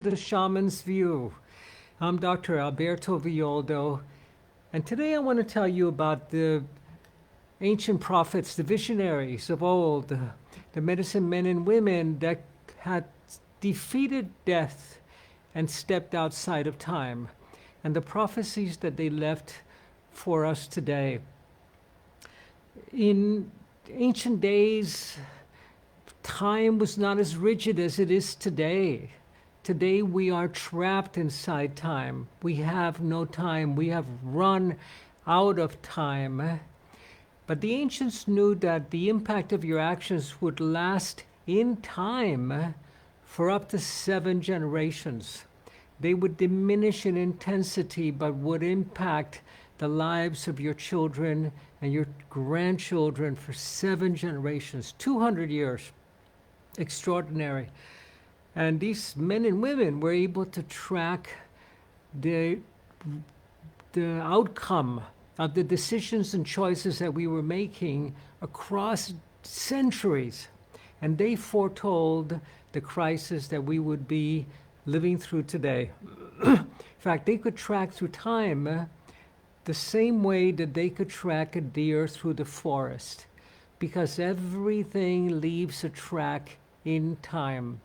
The Shaman's View. I'm Dr. Alberto Villoldo, and today I want to tell you about the ancient prophets, the visionaries of old, the medicine men and women that had defeated death and stepped outside of time, and the prophecies that they left for us today. In ancient days, time was not as rigid as it is today. Today we are trapped inside time. We have no time. We have run out of time. But the ancients knew that the impact of your actions would last in time for up to 7 generations. They would diminish in intensity, but would impact the lives of your children and your grandchildren for 7 generations, 200 years. Extraordinary. And these men and women were able to track the outcome of the decisions and choices that we were making across centuries. And they foretold the crisis that we would be living through today. In fact, they could track through time the same way that they could track a deer through the forest, because everything leaves a track in time.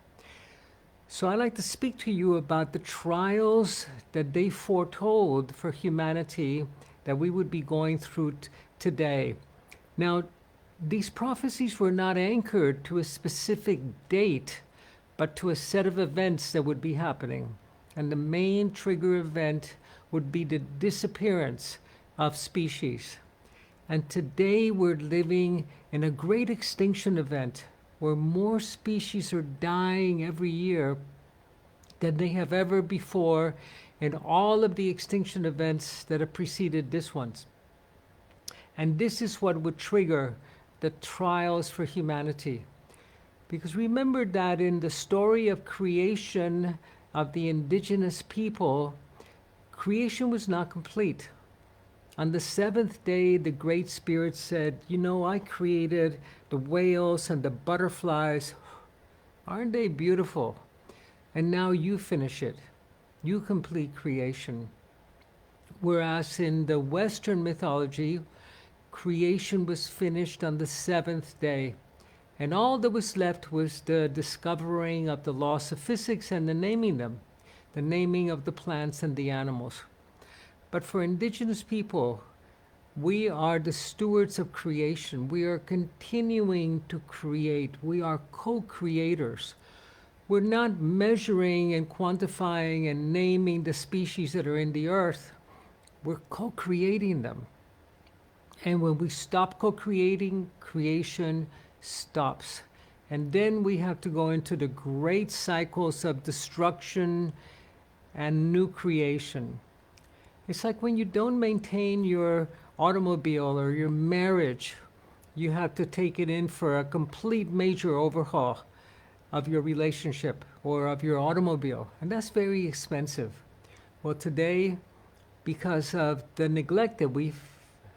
So I'd like to speak to you about the trials that they foretold for humanity that we would be going through today. Now, these prophecies were not anchored to a specific date, but to a set of events that would be happening. And the main trigger event would be the disappearance of species. And today we're living in a great extinction event where more species are dying every year than they have ever before in all of the extinction events that have preceded this one. And this is what would trigger the trials for humanity. Because remember that in the story of creation of the indigenous people, creation was not complete. On the 7th day, the Great Spirit said, I created the whales and the butterflies. Aren't they beautiful? And now you finish it. You complete creation. Whereas in the Western mythology, creation was finished on the 7th day. And all that was left was the discovering of the laws of physics and the naming them, the naming of the plants and the animals. But for indigenous people, we are the stewards of creation. We are continuing to create. We are co-creators. We're not measuring and quantifying and naming the species that are in the earth. We're co-creating them. And when we stop co-creating, creation stops. And then we have to go into the great cycles of destruction and new creation. It's like when you don't maintain your automobile or your marriage, you have to take it in for a complete major overhaul of your relationship or of your automobile. And that's very expensive. Well, today, because of the neglect that we've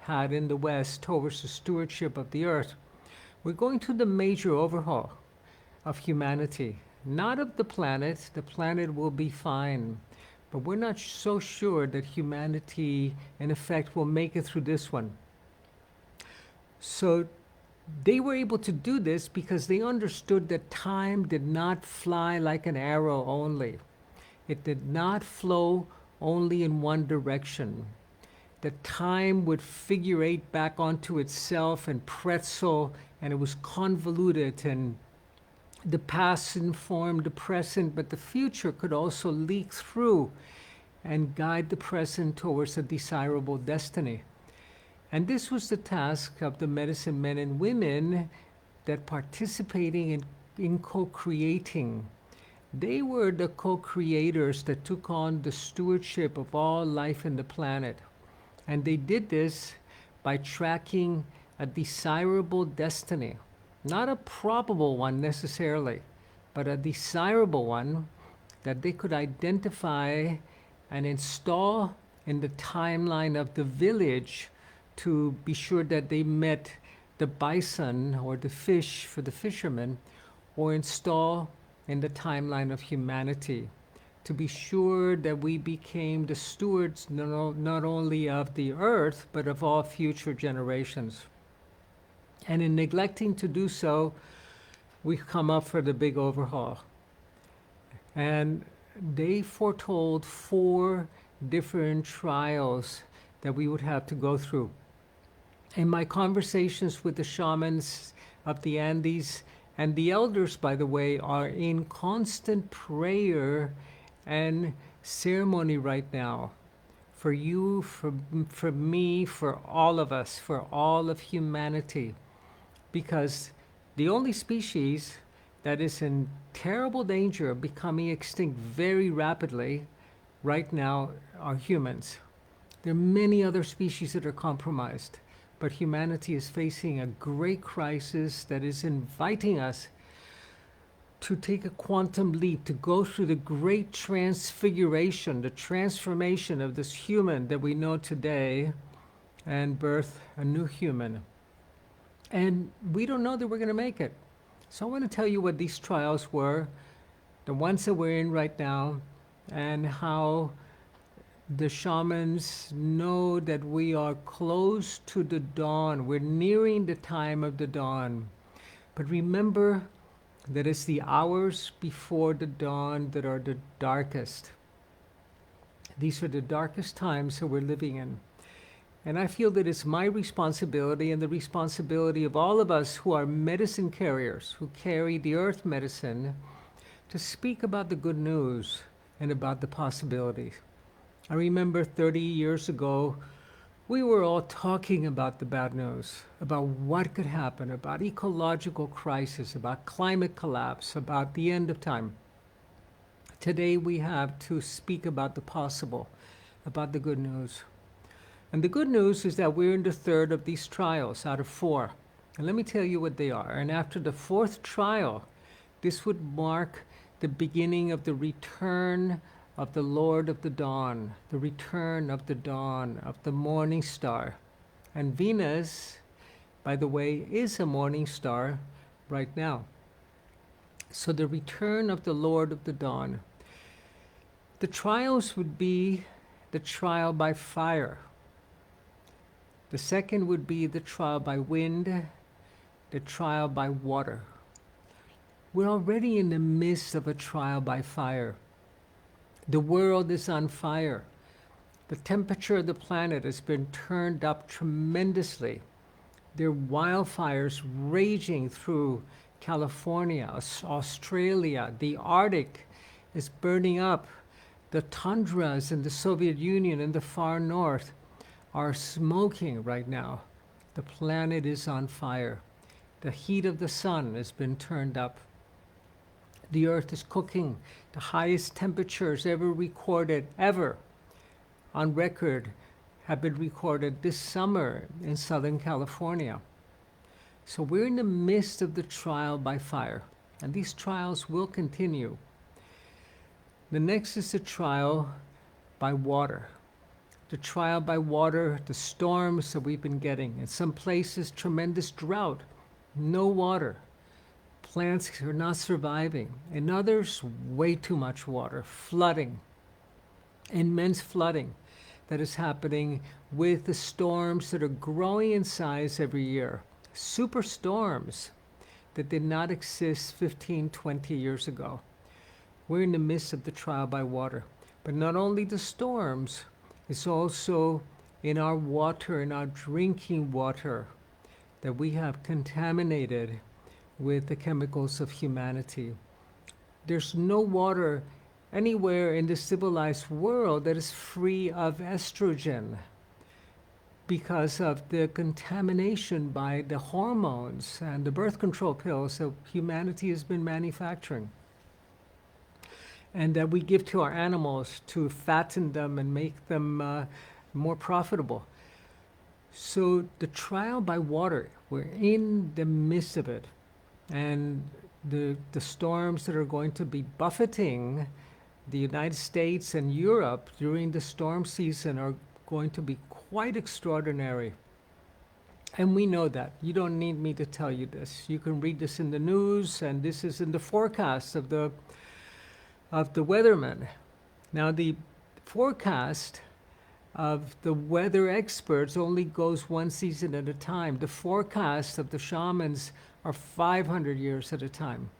had in the West towards the stewardship of the earth, we're going through the major overhaul of humanity. Not of the planet. The planet will be fine. But we're not so sure that humanity, in effect, will make it through this one. So they were able to do this because they understood that time did not fly like an arrow only. It did not flow only in one direction. That time would figurate back onto itself and pretzel, and it was convoluted, and the past informed the present, but the future could also leak through and guide the present towards a desirable destiny. And this was the task of the medicine men and women that participating in co-creating. They were the co-creators that took on the stewardship of all life in the planet. And they did this by tracking a desirable destiny. Not a probable one necessarily, but a desirable one that they could identify and install in the timeline of the village to be sure that they met the bison or the fish for the fishermen, or install in the timeline of humanity to be sure that we became the stewards not only of the earth, but of all future generations. And in neglecting to do so, we've come up for the big overhaul. And they foretold 4 different trials that we would have to go through. In my conversations with the shamans of the Andes, and the elders, by the way, are in constant prayer and ceremony right now for you, for me, for all of us, for all of humanity. Because the only species that is in terrible danger of becoming extinct very rapidly right now are humans. There are many other species that are compromised, but humanity is facing a great crisis that is inviting us to take a quantum leap, to go through the great transfiguration, the transformation of this human that we know today, and birth a new human. And we don't know that we're going to make it. So I want to tell you what these trials were, the ones that we're in right now, and how the shamans know that we are close to the dawn. We're nearing the time of the dawn. But remember that it's the hours before the dawn that are the darkest. These are the darkest times that we're living in. And I feel that it's my responsibility and the responsibility of all of us who are medicine carriers, who carry the earth medicine, to speak about the good news and about the possibilities. I remember 30 years ago, we were all talking about the bad news, about what could happen, about ecological crisis, about climate collapse, about the end of time. Today we have to speak about the possible, about the good news. And the good news is that we're in the 3rd of these trials out of 4. And let me tell you what they are. And after the 4th trial, this would mark the beginning of the return of the Lord of the dawn, the return of the dawn, of the morning star. And Venus, by the way, is a morning star right now. So the return of the Lord of the dawn. The trials would be the trial by fire. The second would be the trial by wind, the trial by water. We're already in the midst of a trial by fire. The world is on fire. The temperature of the planet has been turned up tremendously. There are wildfires raging through California, Australia. The Arctic is burning up. The tundras in the Soviet Union in the far north are smoking right now. The planet is on fire. The heat of the sun has been turned up. The earth is cooking. The highest temperatures ever recorded, ever on record, have been recorded this summer in Southern California. So we're in the midst of the trial by fire, and these trials will continue. The next is the trial by water. The trial by water, the storms that we've been getting. In some places, tremendous drought, no water. Plants are not surviving. In others, way too much water, flooding, immense flooding that is happening with the storms that are growing in size every year. Superstorms that did not exist 15, 20 years ago. We're in the midst of the trial by water. But not only the storms, it's also in our water, in our drinking water, that we have contaminated with the chemicals of humanity. There's no water anywhere in the civilized world that is free of estrogen because of the contamination by the hormones and the birth control pills that humanity has been manufacturing, and that we give to our animals to fatten them and make them more profitable. So the trial by water, we're in the midst of it. And the storms that are going to be buffeting the United States and Europe during the storm season are going to be quite extraordinary. And we know that. You don't need me to tell you this. You can read this in the news, and this is in the forecast of the weathermen. Now, the forecast of the weather experts only goes one season at a time. The forecast of the shamans are 500 years at a time.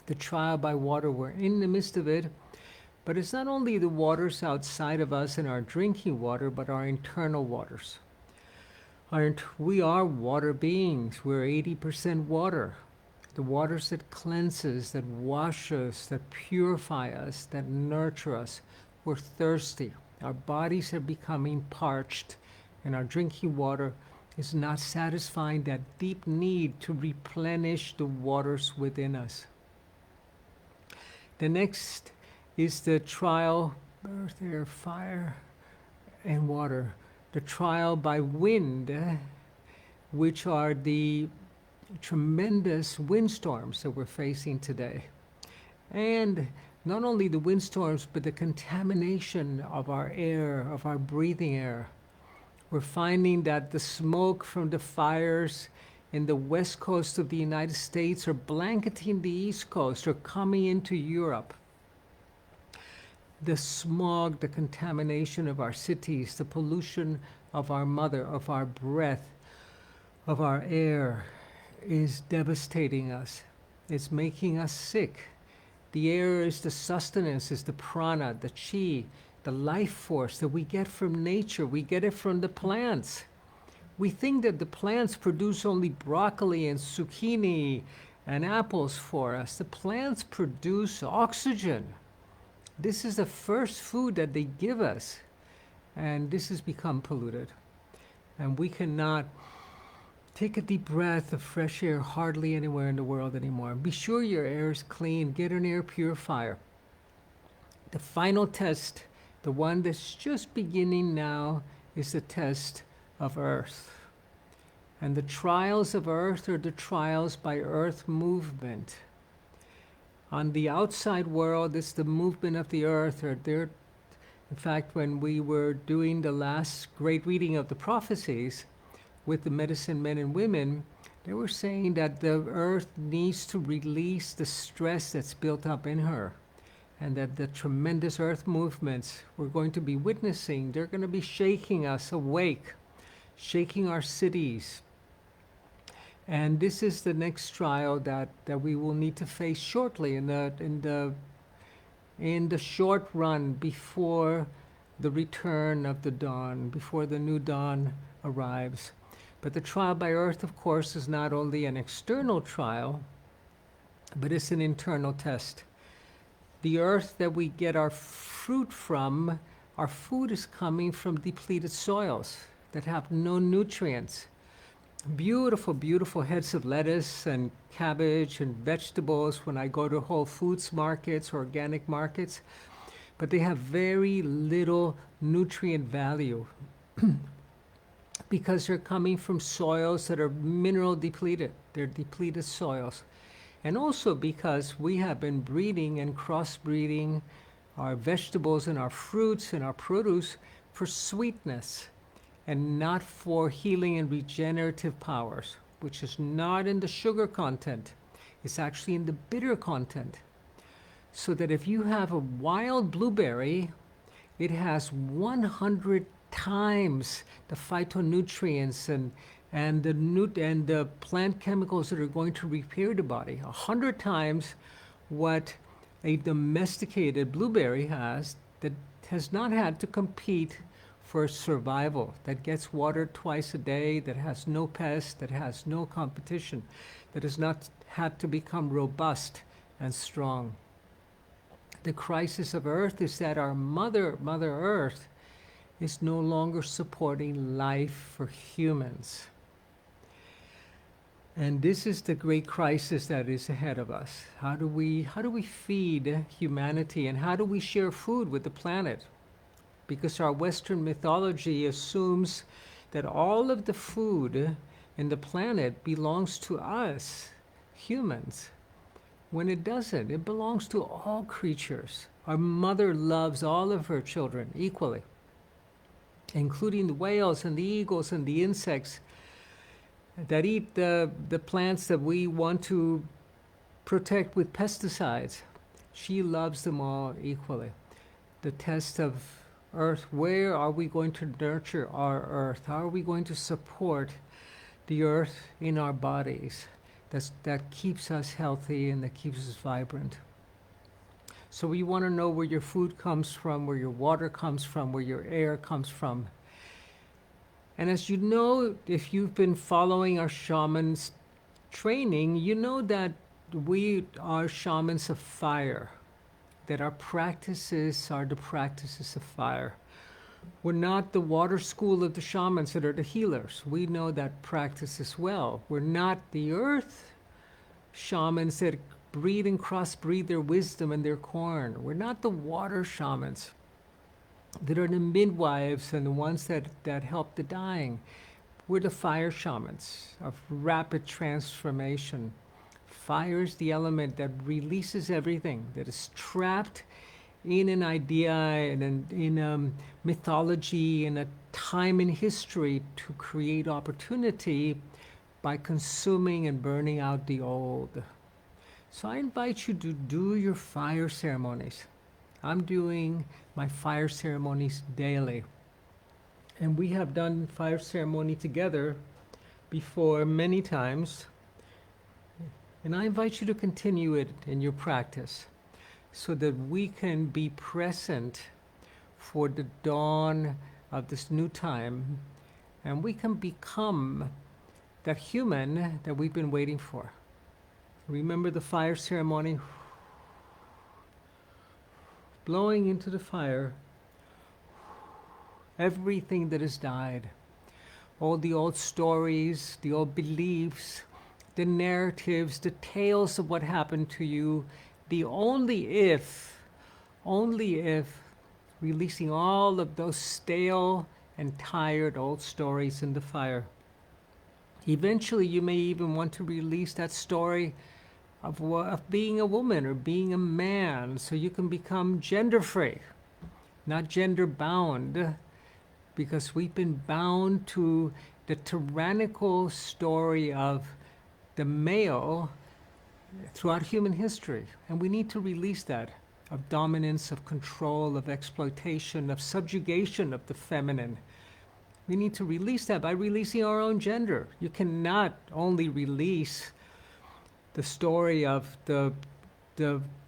The trial by water, we're in the midst of it, but it's not only the waters outside of us and our drinking water, but our internal waters. We are water beings. We're 80% water. The waters that cleanses, that wash us, that purify us, that nurture us. We're thirsty. Our bodies are becoming parched, and our drinking water is not satisfying that deep need to replenish the waters within us. The next is the trial, earth, air, fire, and water. The trial by wind, which are the tremendous windstorms that we're facing today. And not only the windstorms, but the contamination of our air, of our breathing air. We're finding that the smoke from the fires in the west coast of the United States are blanketing the east coast or coming into Europe. The smog, the contamination of our cities, the pollution of our mother, of our breath, of our air is devastating us. It's making us sick. The air is the sustenance, is the prana, the chi, the life force that we get from nature. We get it from the plants. We think that the plants produce only broccoli and zucchini and apples for us. The plants produce oxygen. This is the first food that they give us. And this has become polluted. And we cannot take a deep breath of fresh air hardly anywhere in the world anymore. Be sure your air is clean. Get an air purifier. The final test, the one that's just beginning now, is the test of earth. And the trials of earth are the trials by earth movement. On the outside world, it's the movement of the earth. In fact, when we were doing the last great reading of the prophecies with the medicine men and women, they were saying that the earth needs to release the stress that's built up in her. And that the tremendous earth movements we're going to be witnessing, they're going to be shaking us awake, shaking our cities. And this is the next trial that we will need to face shortly in the short run before the return of the dawn, before the new dawn arrives. But the trial by earth, of course, is not only an external trial, but it's an internal test. The earth that we get our fruit from, our food is coming from depleted soils that have no nutrients. Beautiful, beautiful heads of lettuce and cabbage and vegetables when I go to Whole Foods markets, organic markets, but they have very little nutrient value because they're coming from soils that are mineral depleted. They're depleted soils. And also because we have been breeding and crossbreeding our vegetables and our fruits and our produce for sweetness and not for healing and regenerative powers, which is not in the sugar content. It's actually in the bitter content. So that if you have a wild blueberry, it has 100 times the phytonutrients and the plant chemicals that are going to repair the body, 100 times what a domesticated blueberry has that has not had to compete for survival, that gets watered twice a day, that has no pests, that has no competition, that has not had to become robust and strong. The crisis of Earth is that our Mother Earth is no longer supporting life for humans. And this is the great crisis that is ahead of us. How do we feed humanity, and how do we share food with the planet? Because our Western mythology assumes that all of the food in the planet belongs to us, humans, when it doesn't. It belongs to all creatures. Our mother loves all of her children equally, including the whales and the eagles and the insects that eat the plants that we want to protect with pesticides. She loves them all equally. the test of earth. Where are we going to nurture our earth? How are we going to support the earth in our bodies? That keeps us healthy and that keeps us vibrant. So we want to know where your food comes from, where your water comes from, where your air comes from. And as you know, if you've been following our shamans training, you know that we are shamans of fire, that our practices are the practices of fire. We're not the water school of the shamans that are the healers. We know that practice as well. We're not the earth shamans that breed and crossbreed their wisdom and their corn. We're not the water shamans that are the midwives and the ones that help the dying. We're the fire shamans of rapid transformation. Fire is the element that releases everything, that is trapped in an idea and in mythology and a time in history to create opportunity by consuming and burning out the old. So I invite you to do your fire ceremonies. I'm doing my fire ceremonies daily. And we have done fire ceremony together before many times. And I invite you to continue it in your practice so that we can be present for the dawn of this new time and we can become that human that we've been waiting for. Remember the fire ceremony? Blowing into the fire everything that has died. All the old stories, the old beliefs, the narratives, the tales of what happened to you, the only if, releasing all of those stale and tired old stories in the fire. Eventually, you may even want to release that story of being a woman or being a man so you can become gender-free, not gender-bound, because we've been bound to the tyrannical story of the male throughout human history. And we need to release that, of dominance, of control, of exploitation, of subjugation of the feminine. We need to release that by releasing our own gender. You cannot only release the story of the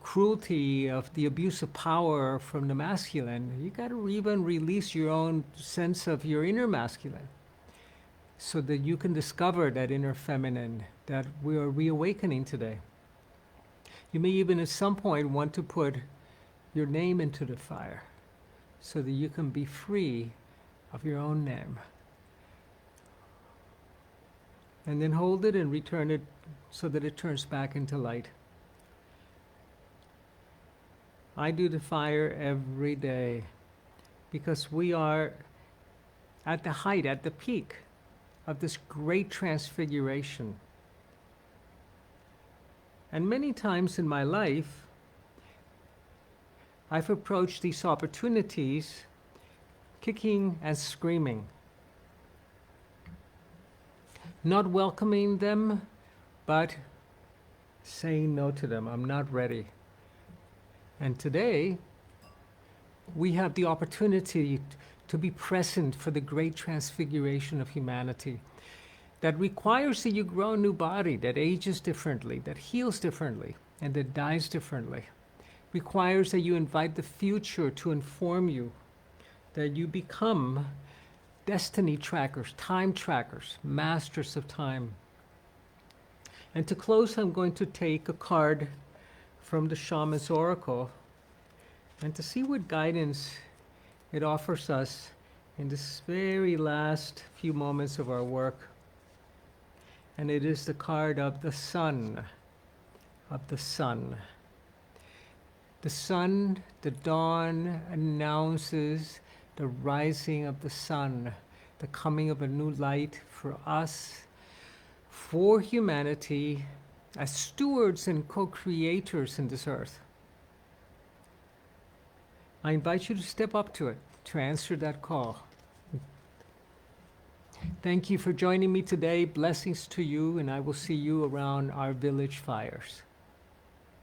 cruelty, of the abuse of power from the masculine. You got to even release your own sense of your inner masculine so that you can discover that inner feminine that we are reawakening today. You may even at some point want to put your name into the fire so that you can be free of your own name. And then hold it and return it so that it turns back into light. I do the fire every day because we are at the height, at the peak of this great transfiguration. And many times in my life, I've approached these opportunities kicking and screaming, not welcoming them, but saying no to them. I'm not ready. And today, we have the opportunity to be present for the great transfiguration of humanity that requires that you grow a new body that ages differently, that heals differently, and that dies differently. Requires that you invite the future to inform you, that you become destiny trackers, time trackers, masters of time. And to close, I'm going to take a card from the Shaman's Oracle and to see what guidance it offers us in this very last few moments of our work. And it is the card of the sun, of the sun. The sun, the dawn, announces the rising of the sun, the coming of a new light for us, for humanity, as stewards and co-creators in this earth. I invite you to step up to it, to answer that call. Thank you for joining me today. Blessings to you, and I will see you around our village fires.